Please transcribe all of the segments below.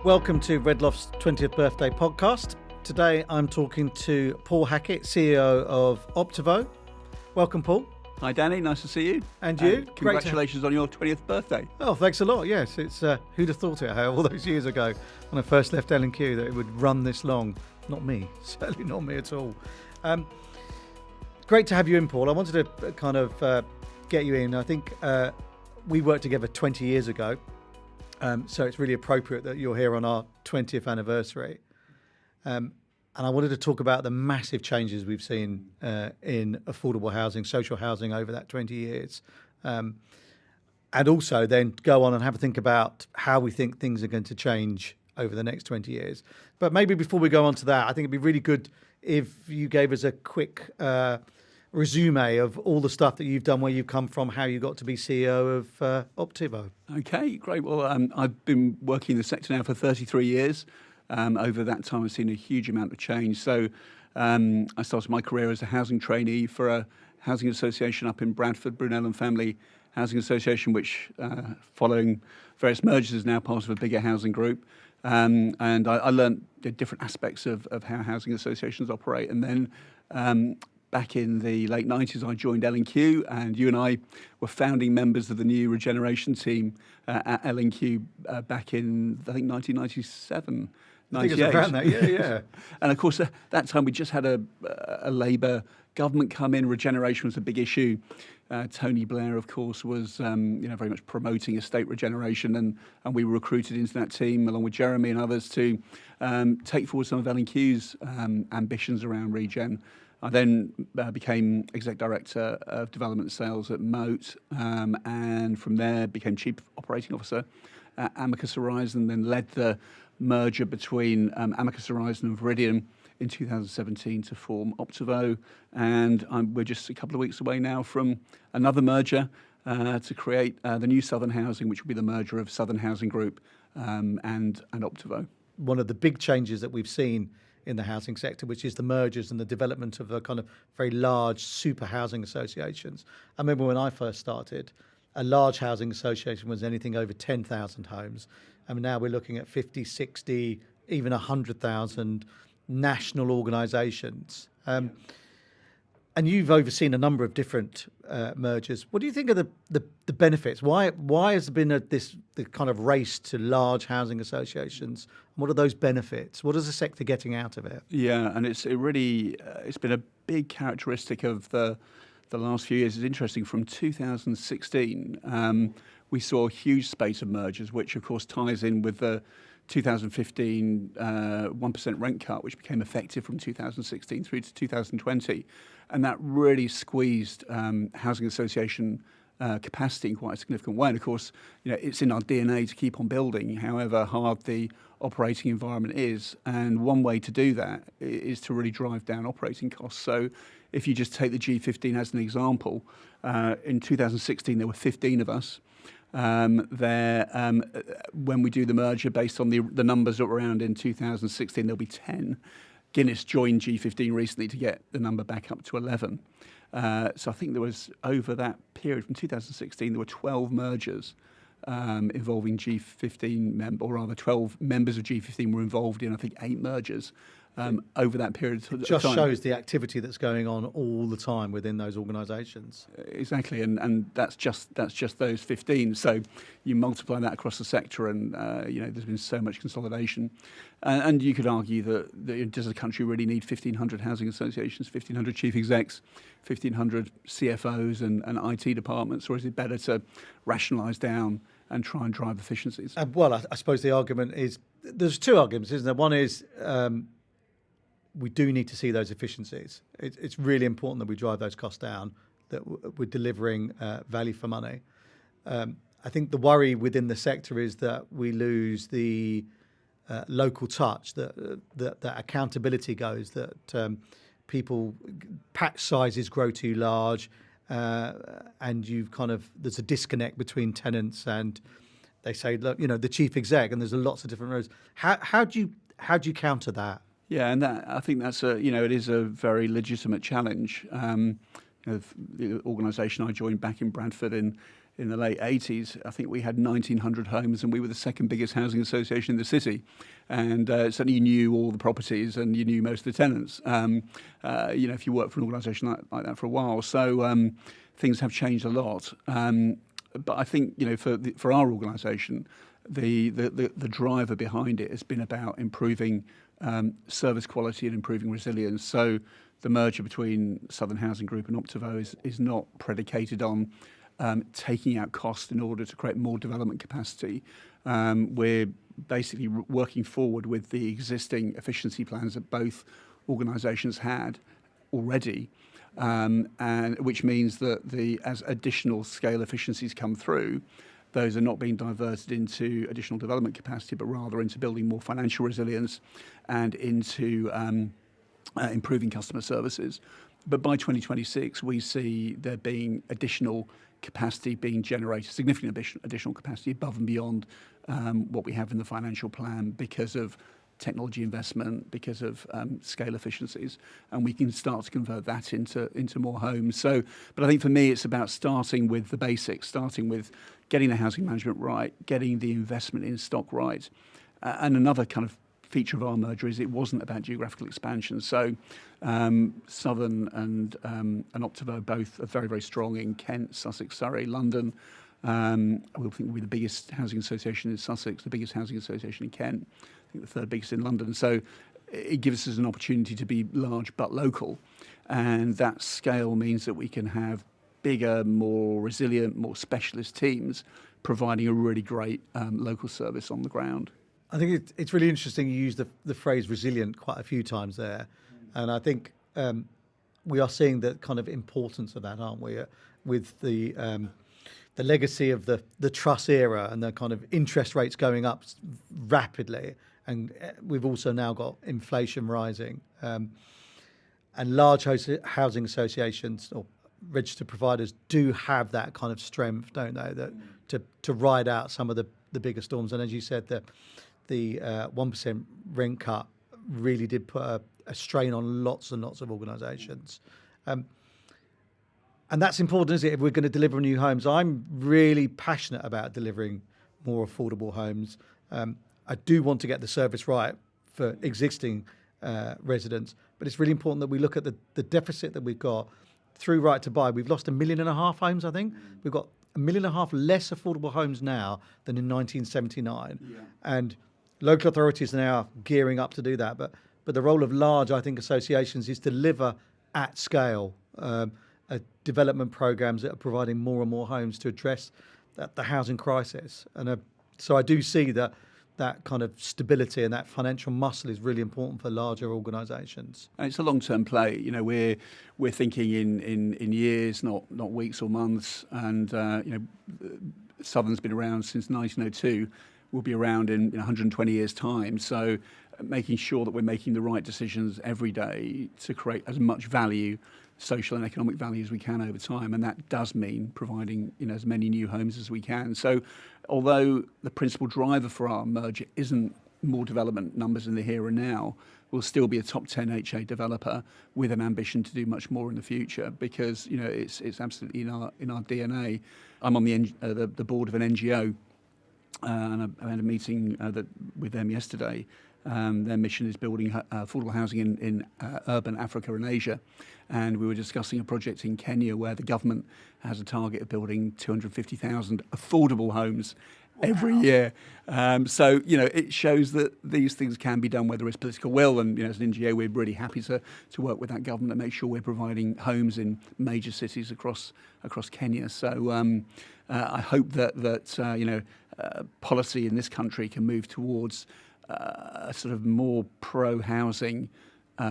Welcome to Red Loft's 20th birthday podcast. Today I'm talking to Paul Hackett, CEO of Optivo. Welcome, Paul. Hi, Danny. Nice to see you. And you. Congratulations on your 20th birthday. Oh, thanks a lot. Yes, it's who'd have thought it all those years ago when I first left L&Q that it would run this long. Not me. Certainly not me at all. Great to have you in, Paul. I wanted to kind of get you in. I think we worked together 20 years ago. So it's really appropriate that you're here on our 20th anniversary. And I wanted to talk about the massive changes we've seen in affordable housing, social housing over that 20 years. And also then go on and have a think about how we think things are going to change over the next 20 years. But maybe before we go on to that, I think it'd be really good if you gave us a quick resume of all the stuff that you've done, where you've come from, how you got to be CEO of Optivo. Okay, great. Well, I've been working in the sector now for 33 years. Over that time, I've seen a huge amount of change. So I started my career as a housing trainee for a housing association up in Bradford, Brunel and Family Housing Association, which, following various mergers, is now part of a bigger housing group. And I learned the different aspects of how housing associations operate. And then back in the late 90s, I joined L&Q, and you and I were founding members of the new regeneration team at L&Q back in, I think, 1997. I think it's around that, yeah. And of course, at that time, we just had a Labour government come in. Regeneration was a big issue. Tony Blair, of course, was very much promoting estate regeneration, and we were recruited into that team along with Jeremy and others to take forward some of L&Q's ambitions around regen. I then became Exec Director of Development Sales at Moat, and from there became Chief Operating Officer at Amicus Horizon, then led the merger between Amicus Horizon and Viridian in 2017 to form Optivo. And we're just a couple of weeks away now from another merger to create the new Southern Housing, which will be the merger of Southern Housing Group and Optivo. One of the big changes that we've seen in the housing sector, which is the mergers and the development of a kind of very large super housing associations. I remember when I first started, a large housing association was anything over 10,000 homes. I mean, now we're looking at 50, 60, even 100,000 national organisations. And you've overseen a number of different mergers. What do you think are the benefits? Why has there been this kind of race to large housing associations? And what are those benefits? What is the sector getting out of it? Yeah, and it's been a big characteristic of the last few years. It's interesting. From 2016, we saw a huge spate of mergers, which of course ties in with the 2015 1% rent cut, which became effective from 2016 through to 2020. And that really squeezed housing association capacity in quite a significant way. And of course, it's in our DNA to keep on building, however hard the operating environment is. And one way to do that is to really drive down operating costs. So if you just take the G15 as an example, in 2016 there were 15 of us. When we do the merger, based on the numbers that were around in 2016, there'll be 10. Guinness joined G15 recently to get the number back up to 11. So I think there was, over that period from 2016, there were 12 mergers involving G15 or rather 12 members of G15 were involved in, I think, 8 mergers. Over that period of time. It just shows the activity that's going on all the time within those organisations. Exactly, and that's just those 15. So you multiply that across the sector, and there's been so much consolidation. And you could argue that does the country really need 1,500 housing associations, 1,500 chief execs, 1,500 CFOs and IT departments, or is it better to rationalise down and try and drive efficiencies? Well, I suppose the argument is, there's two arguments, isn't there? One is we do need to see those efficiencies. It's really important that we drive those costs down, that we're delivering value for money. I think the worry within the sector is that we lose the local touch, that accountability goes, that people, patch sizes grow too large, and there's a disconnect between tenants and they say, look, the chief exec, and there's lots of different roles. How do you counter that? Yeah, and I think that's it is a very legitimate challenge. The organisation I joined back in Bradford in in the late 80s, I think we had 1,900 homes, and we were the second biggest housing association in the city. And certainly you knew all the properties and you knew most of the tenants, if you worked for an organisation like that for a while. So things have changed a lot. But I think, for our organisation, the driver behind it has been about improving service quality and improving resilience. So the merger between Southern Housing Group and Optivo is not predicated on taking out cost in order to create more development capacity. We're basically working forward with the existing efficiency plans that both organisations had already, and which means that as additional scale efficiencies come through, those are not being diverted into additional development capacity, but rather into building more financial resilience and into improving customer services. But by 2026, we see there being additional capacity being generated, significant additional capacity above and beyond what we have in the financial plan because of technology investment, because of scale efficiencies, and we can start to convert that into more homes. So, but I think for me, it's about starting with the basics, starting with getting the housing management right, getting the investment in stock right. And another kind of feature of our merger is it wasn't about geographical expansion. So Southern and Optivo both are very, very strong in Kent, Sussex, Surrey, London. I think we'll be the biggest housing association in Sussex, the biggest housing association in Kent, I think the third biggest in London. So it gives us an opportunity to be large but local. And that scale means that we can have bigger, more resilient, more specialist teams providing a really great local service on the ground. I think it's really interesting you use the phrase resilient quite a few times there. And I think we are seeing the kind of importance of that, aren't we? With the legacy of the Truss era and the kind of interest rates going up rapidly. And we've also now got inflation rising. And large housing associations or registered providers do have that kind of strength, don't they? That to ride out some of the bigger storms. And as you said, the 1% rent cut really did put a strain on lots and lots of organisations. And that's important, isn't it? If we're going to deliver new homes, I'm really passionate about delivering more affordable homes. I do want to get the service right for existing residents, but it's really important that we look at the deficit that we've got through Right to Buy. We've lost 1.5 million homes, I think. We've got 1.5 million less affordable homes now than in 1979. Yeah. And local authorities are now gearing up to do that. But the role of large, I think, associations is to deliver at scale development programs that are providing more and more homes to address the housing crisis. And so I do see that kind of stability and that financial muscle is really important for larger organisations. And it's a long-term play. We're thinking in years, not weeks or months. And Southern's been around since 1902. We'll be around in 120 years' time. So making sure that we're making the right decisions every day to create as much value, social and economic value as we can over time. And that does mean providing as many new homes as we can. So although the principal driver for our merger isn't more development numbers in the here and now, we'll still be a top 10 HA developer with an ambition to do much more in the future because it's absolutely in our DNA. I'm on the board of an NGO. And I had a meeting with them yesterday. Their mission is building affordable housing in urban Africa and Asia. And we were discussing a project in Kenya where the government has a target of building 250,000 affordable homes every year. So, it shows that these things can be done where there is political will. And, as an NGO, we're really happy to work with that government and make sure we're providing homes in major cities across Kenya. So I hope that policy in this country can move towards a sort of more pro-housing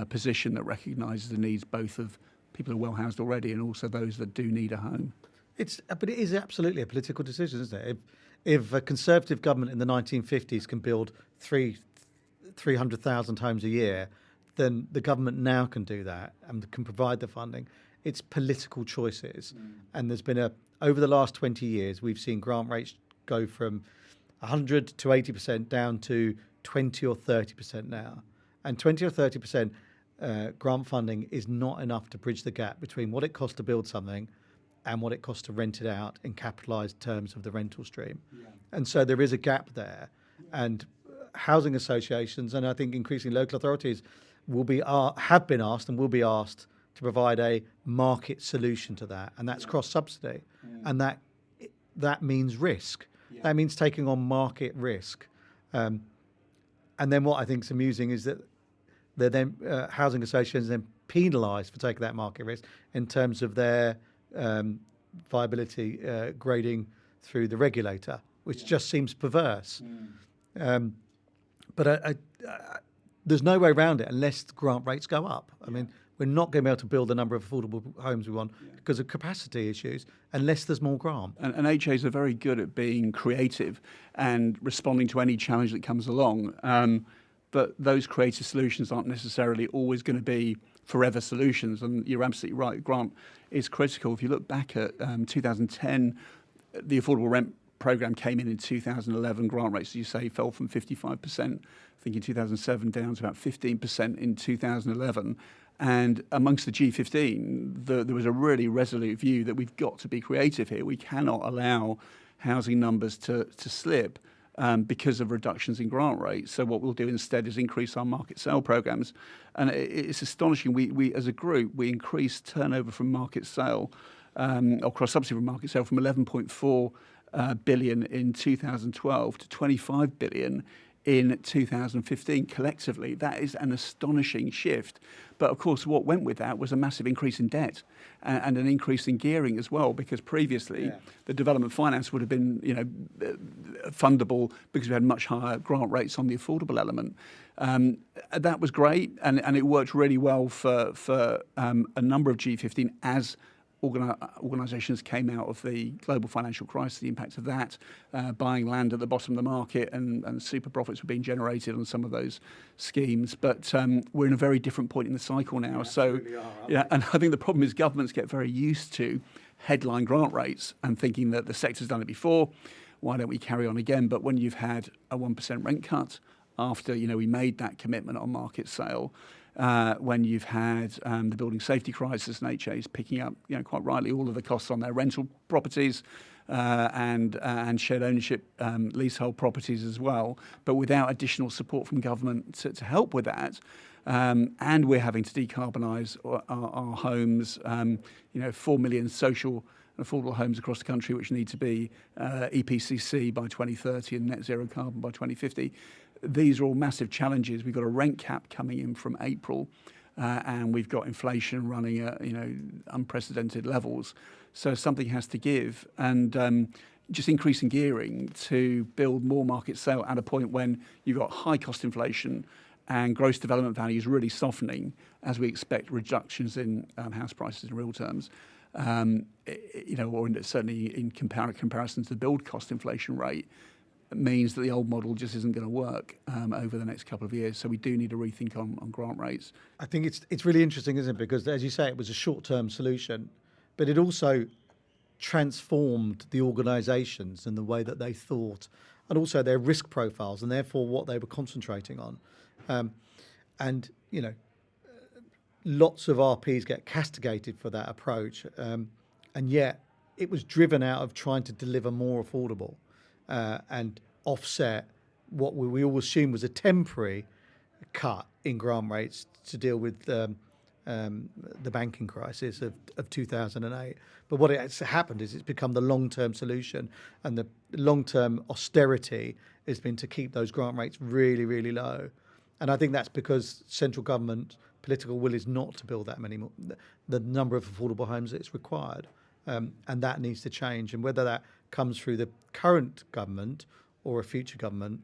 position that recognises the needs both of people who are well housed already and also those that do need a home. But it is absolutely a political decision, isn't it? If a Conservative government in the 1950s can build 300,000 homes a year, then the government now can do that and can provide the funding. It's political choices. And there's been over the last 20 years, we've seen grant rates go from 100 to 80% down to 20 or 30% now. And 20 or 30% grant funding is not enough to bridge the gap between what it costs to build something and what it costs to rent it out in capitalised terms of the rental stream. And so there is a gap there. And housing associations, and I think increasingly local authorities, have been asked and will be asked to provide a market solution to that, and that's cross-subsidy. And that means risk. That means taking on market risk. And then what I think is amusing is that they're then housing associations then penalised for taking that market risk in terms of their viability grading through the regulator, which just seems perverse. But there's no way around it unless the grant rates go up. I mean, we're not going to be able to build the number of affordable homes we want because of capacity issues unless there's more grant. And HAs are very good at being creative and responding to any challenge that comes along. But those creative solutions aren't necessarily always going to be forever solutions. And you're absolutely right, grant is critical. If you look back at 2010, the affordable rent programme came in 2011. Grant rates, as you say, fell from 55%, I think in 2007, down to about 15% in 2011. And amongst the G15, there was a really resolute view that we've got to be creative here. We cannot allow housing numbers to slip because of reductions in grant rates. So what we'll do instead is increase our market sale programmes. And it's astonishing. We as a group, we increased turnover from market sale, or cross-subsidy from market sale, from 11.4 billion in 2012 to 25 billion in 2015 collectively. That is an astonishing shift. But of course, what went with that was a massive increase in debt and an increase in gearing as well, because previously the development finance would have been, fundable because we had much higher grant rates on the affordable element. That was great, and it worked really well for a number of G15 as organisations came out of the global financial crisis, the impact of that, buying land at the bottom of the market, and super profits were being generated on some of those schemes. But we're in a very different point in the cycle now. And I think the problem is governments get very used to headline grant rates and thinking that the sector's done it before, why don't we carry on again? But when you've had a 1% rent cut after we made that commitment on market sale, when you've had the building safety crisis and HAs picking up, quite rightly, all of the costs on their rental properties and shared ownership leasehold properties as well, but without additional support from government to help with that. And we're having to decarbonise our homes, 4 million social and affordable homes across the country, which need to be EPCC by 2030 and net zero carbon by 2050. These are all massive challenges. We've got a rent cap coming in from April, and we've got inflation running at unprecedented levels. So something has to give, and just increasing gearing to build more market sale at a point when you've got high cost inflation and gross development values really softening, as we expect reductions in house prices in real terms. Or certainly in comparison to the build cost inflation rate, means that the old model just isn't going to work over the next couple of years. So we do need a rethink on grant rates. I think it's really interesting, isn't it? Because, as you say, it was a short-term solution, but it also transformed the organisations and the way that they thought, and also their risk profiles, and therefore what they were concentrating on. Lots of RPs get castigated for that approach, and yet it was driven out of trying to deliver more affordable. And offset what we all assumed was a temporary cut in grant rates to deal with the banking crisis of 2008. But what has happened is it's become the long-term solution, and the long-term austerity has been to keep those grant rates really, really low. And I think that's because central government political will is not to build that many more, the number of affordable homes that's required. And that needs to change. And whether that comes through the current government or a future government,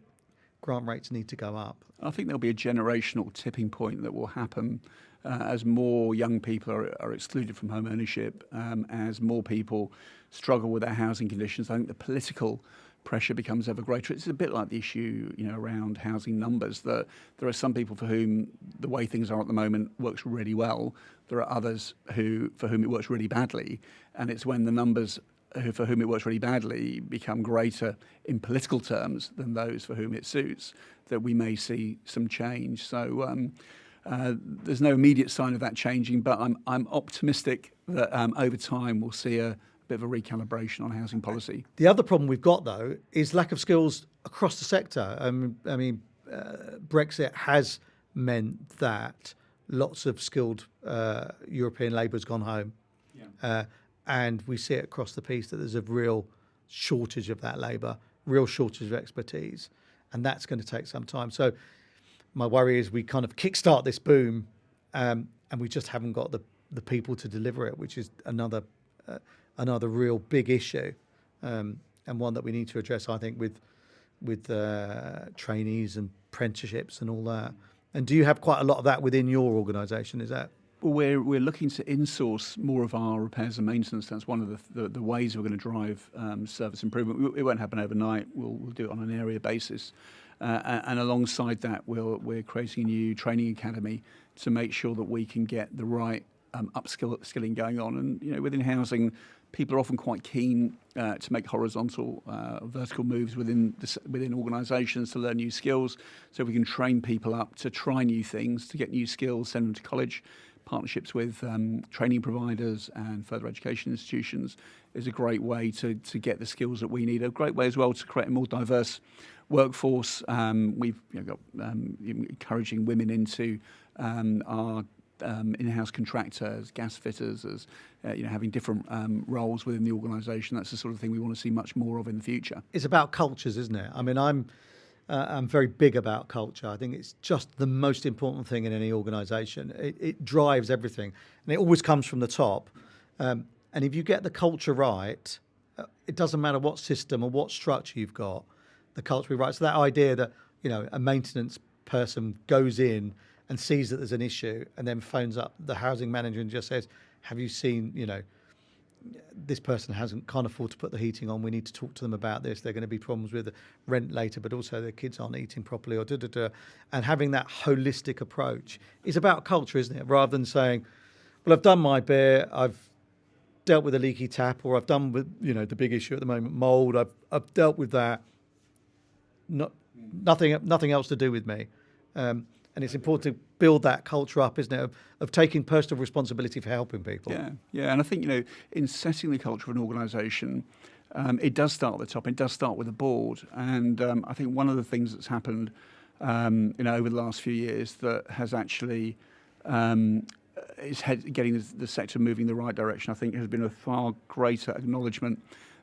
grant rates need to go up. I think there'll be a generational tipping point that will happen as more young people are excluded from home ownership, as more people struggle with their housing conditions. I think the political pressure becomes ever greater. It's a bit like the issue, around housing numbers, that there are some people for whom the way things are at the moment works really well. There are others for whom it works really badly. And it's when the numbers for whom it works really badly become greater in political terms than those for whom it suits that we may see some change. So there's no immediate sign of that changing, but I'm optimistic that over time we'll see a bit of a recalibration on housing policy. The other problem we've got, though, is lack of skills across the sector. Brexit has meant that lots of skilled European labour has gone home. And we see it across the piece that there's a real shortage of that labour, real shortage of expertise, and that's going to take some time. So my worry is we kind of kickstart this boom and we just haven't got the people to deliver it, which is another real big issue, and one that we need to address, I think, with trainees and apprenticeships and all that. And do you have quite a lot of that within your organisation? Is that? Well, we're looking to insource more of our repairs and maintenance. That's one of the ways we're going to drive service improvement. It won't happen overnight. We'll do it on an area basis. And alongside that, we're creating a new training academy to make sure that we can get the right upskilling going on. And within housing, people are often quite keen to make horizontal, vertical moves within organisations to learn new skills. So we can train people up to try new things, to get new skills, send them to college. Partnerships with training providers and further education institutions is a great way to get the skills that we need. A great way as well to create a more diverse workforce. We've got encouraging women into our in-house contractors, gas fitters, as having different roles within the organisation. That's the sort of thing we want to see much more of in the future. It's about cultures, isn't it? I mean, I'm very big about culture. I think it's just the most important thing in any organisation. It drives everything, and it always comes from the top. And if you get the culture right, it doesn't matter what system or what structure you've got, the culture will be right. So that idea that a maintenance person goes in and sees that there's an issue and then phones up the housing manager and just says, have you seen, this person can't afford to put the heating on. We need to talk to them about this. There are going to be problems with rent later, but also their kids aren't eating properly or And having that holistic approach is about culture, isn't it? Rather than saying, well, I've done my bit, I've dealt with a leaky tap, or I've done with, the big issue at the moment, mould, I've dealt with that. Nothing else to do with me. And it's important to build that culture up, isn't it, of taking personal responsibility for helping people. Yeah. And I think, in setting the culture of an organisation, it does start at the top. It does start with the board. And I think one of the things that's happened, over the last few years that has actually is getting the sector moving in the right direction, I think has been a far greater acknowledgement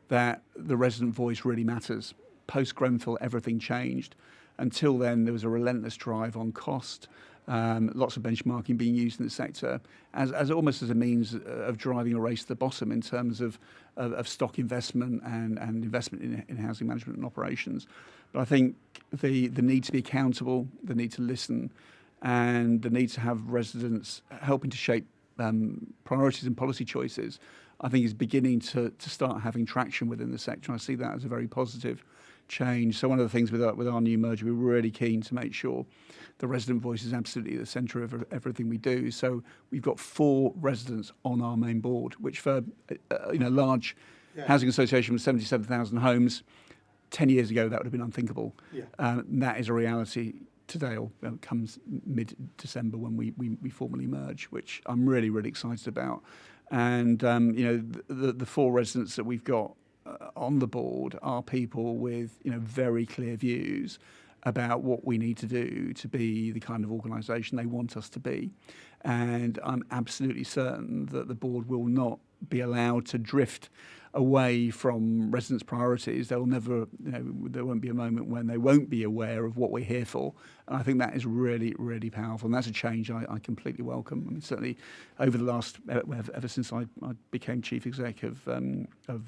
that the resident voice really matters. Post-Grenfell, everything changed. Until then, there was a relentless drive on cost, lots of benchmarking being used in the sector as almost as a means of driving a race to the bottom in terms of stock investment and investment in housing management and operations. But I think the need to be accountable, the need to listen, and the need to have residents helping to shape priorities and policy choices, I think is beginning to start having traction within the sector. I see that as a very positive change. So one of the things with our new merger, we're really keen to make sure the resident voice is absolutely at the centre of everything we do. So we've got 4 residents on our main board, which for a large housing association with 77,000 homes, 10 years ago that would have been unthinkable. That is a reality today, or comes mid-December when we formally merge, which I'm really, really excited about. And the 4 residents that we've got on the board are people with very clear views about what we need to do to be the kind of organisation they want us to be. And I'm absolutely certain that the board will not be allowed to drift away from residents' priorities. There won't be a moment when they won't be aware of what we're here for. And I think that is really, really powerful. And that's a change I completely welcome. I mean, certainly over the last, ever since I became chief exec of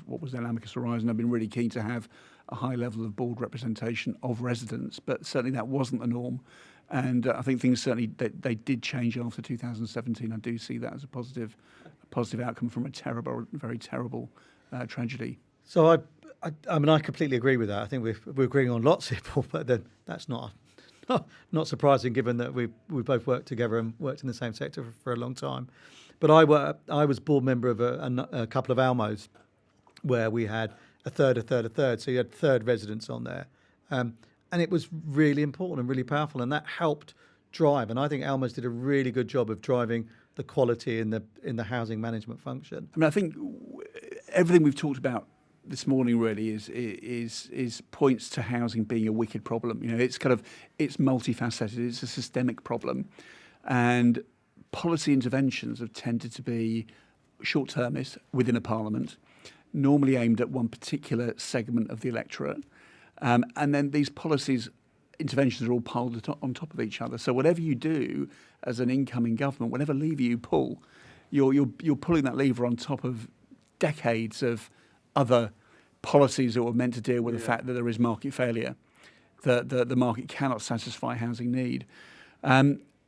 what was then Amicus Horizon, I've been really keen to have a high level of board representation of residents. But certainly that wasn't the norm. And I think things certainly, they did change after 2017. I do see that as a positive outcome from a very terrible tragedy. So I mean, I completely agree with that. I think we're agreeing on lots of people, but then that's not surprising given that we both worked together and worked in the same sector for a long time. But I was board member of a couple of Almos where we had a third. So you had third residents on there. And it was really important and really powerful, and that helped drive. And I think Almos did a really good job of driving the quality in the housing management function. I mean, I think everything we've talked about this morning really is points to housing being a wicked problem. It's multifaceted. It's a systemic problem, and policy interventions have tended to be short-termist within a parliament, normally aimed at one particular segment of the electorate, and then these interventions are all piled on top of each other. So whatever you do as an incoming government, whatever lever you pull, you're pulling that lever on top of decades of other policies that were meant to deal with the fact that there is market failure, that the market cannot satisfy housing need.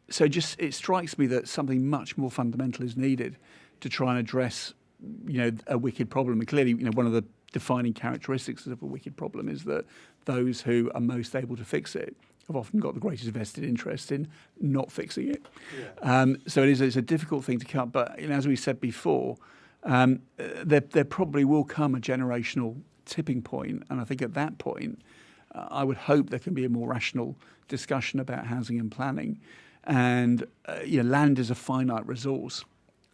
So it strikes me that something much more fundamental is needed to try and address, a wicked problem. And clearly, one of the defining characteristics of a wicked problem is that those who are most able to fix it have often got the greatest vested interest in not fixing it. Yeah. So it's a difficult thing to cut. But as we said before, there probably will come a generational tipping point, and I think at that point, I would hope there can be a more rational discussion about housing and planning. And land is a finite resource,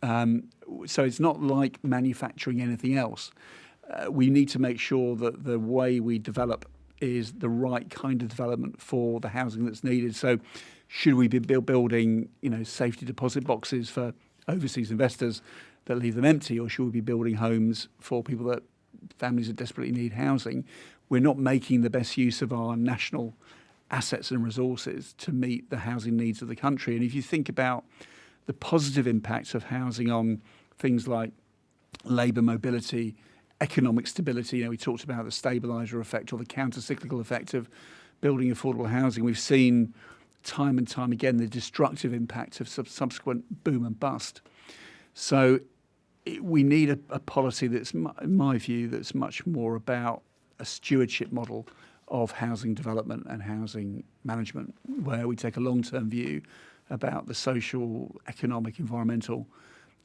so it's not like manufacturing anything else. We need to make sure that the way we develop is the right kind of development for the housing that's needed. So, should we be building, safety deposit boxes for overseas investors that leave them empty, or should we be building homes for families that desperately need housing? We're not making the best use of our national assets and resources to meet the housing needs of the country. And if you think about the positive impacts of housing on things like labour mobility, economic stability, we talked about the stabiliser effect or the counter-cyclical effect of building affordable housing. We've seen time and time again the destructive impact of subsequent boom and bust. So we need a policy that's, in my view, that's much more about a stewardship model of housing development and housing management, where we take a long-term view about the social, economic, environmental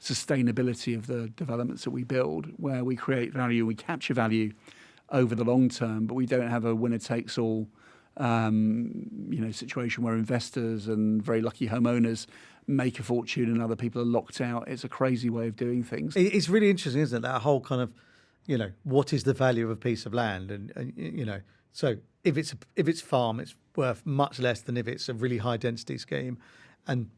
sustainability of the developments that we build, where we create value, we capture value over the long term, but we don't have a winner-takes-all situation where investors and very lucky homeowners make a fortune and other people are locked out. It's a crazy way of doing things. It's really interesting, isn't it? That whole kind of, what is the value of a piece of land? And so if it's farm, it's worth much less than if it's a really high density scheme. And,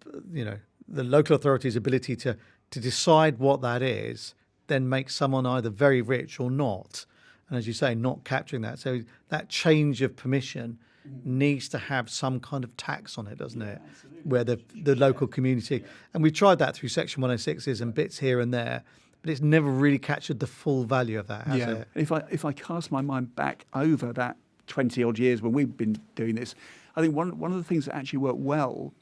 the local authority's ability to decide what that is then makes someone either very rich or not. And as you say, not capturing that. So that change of permission needs to have some kind of tax on it, doesn't it? Absolutely. Where the local community, and we've tried that through Section 106s and bits here and there, but it's never really captured the full value of that, has it? If I cast my mind back over that 20 odd years when we've been doing this, I think one of the things that actually worked well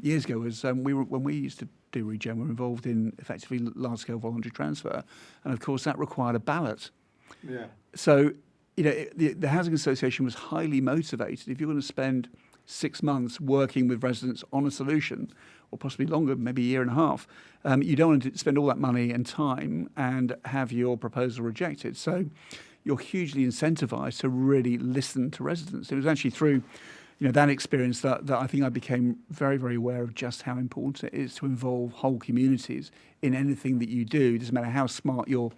years ago was when we used to do regen, we were involved in effectively large-scale voluntary transfer, and of course that required a ballot. Yeah. So the housing association was highly motivated. If you're going to spend 6 months working with residents on a solution, or possibly longer, maybe a year and a half, you don't want to spend all that money and time and have your proposal rejected. So you're hugely incentivized to really listen to residents. It was actually through that experience that I think I became very, very aware of just how important it is to involve whole communities in anything that you do. It doesn't matter how smart your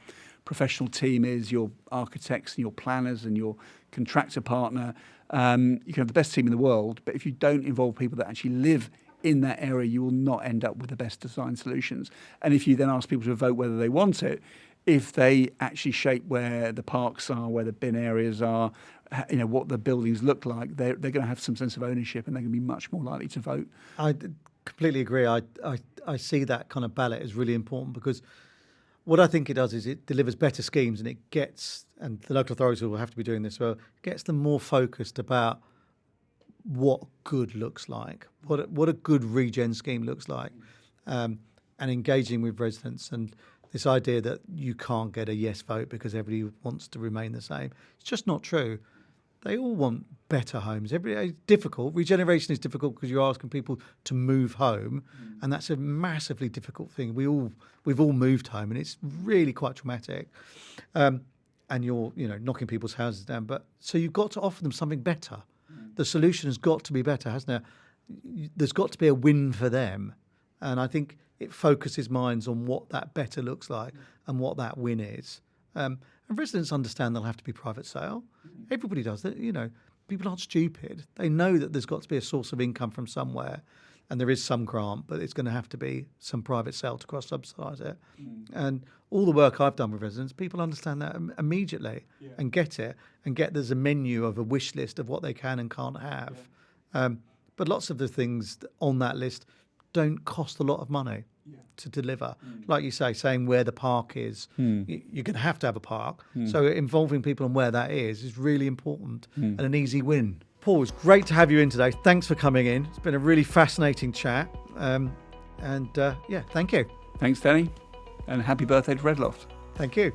professional team is, your architects and your planners and your contractor partner. You can have the best team in the world, but if you don't involve people that actually live in that area, you will not end up with the best design solutions. And if you then ask people to vote whether they want it, if they actually shape where the parks are, where the bin areas are, what the buildings look like, they're going to have some sense of ownership and they're going to be much more likely to vote. I completely agree. I see that kind of ballot as really important because what I think it does is it delivers better schemes and and the local authorities will have to be doing this, well, gets them more focused about what good looks like, what a good regen scheme looks like, and engaging with residents. And this idea that you can't get a yes vote because everybody wants to remain the same. It's just not true. They all want better homes. It's difficult. Regeneration is difficult because you're asking people to move home, and that's a massively difficult thing. We've all moved home, and it's really quite traumatic. And you're knocking people's houses down. But so you've got to offer them something better. The solution has got to be better, hasn't it? There's got to be a win for them. And I think it focuses minds on what that better looks like and what that win is. And residents understand there'll have to be private sale. Everybody does that. People aren't stupid. They know that there's got to be a source of income from somewhere, and there is some grant, but it's going to have to be some private sale to cross-subsidise it. And all the work I've done with residents, people understand that immediately and get it, and get there's a menu of a wish list of what they can and can't have. But lots of the things on that list don't cost a lot of money to deliver. Like you say, saying where the park is, you're going to have a park. So involving people on where that is really important and an easy win. Paul, it's great to have you in today. Thanks for coming in. It's been a really fascinating chat. Thank you. Thanks, Danny. And happy birthday to Red Loft. Thank you.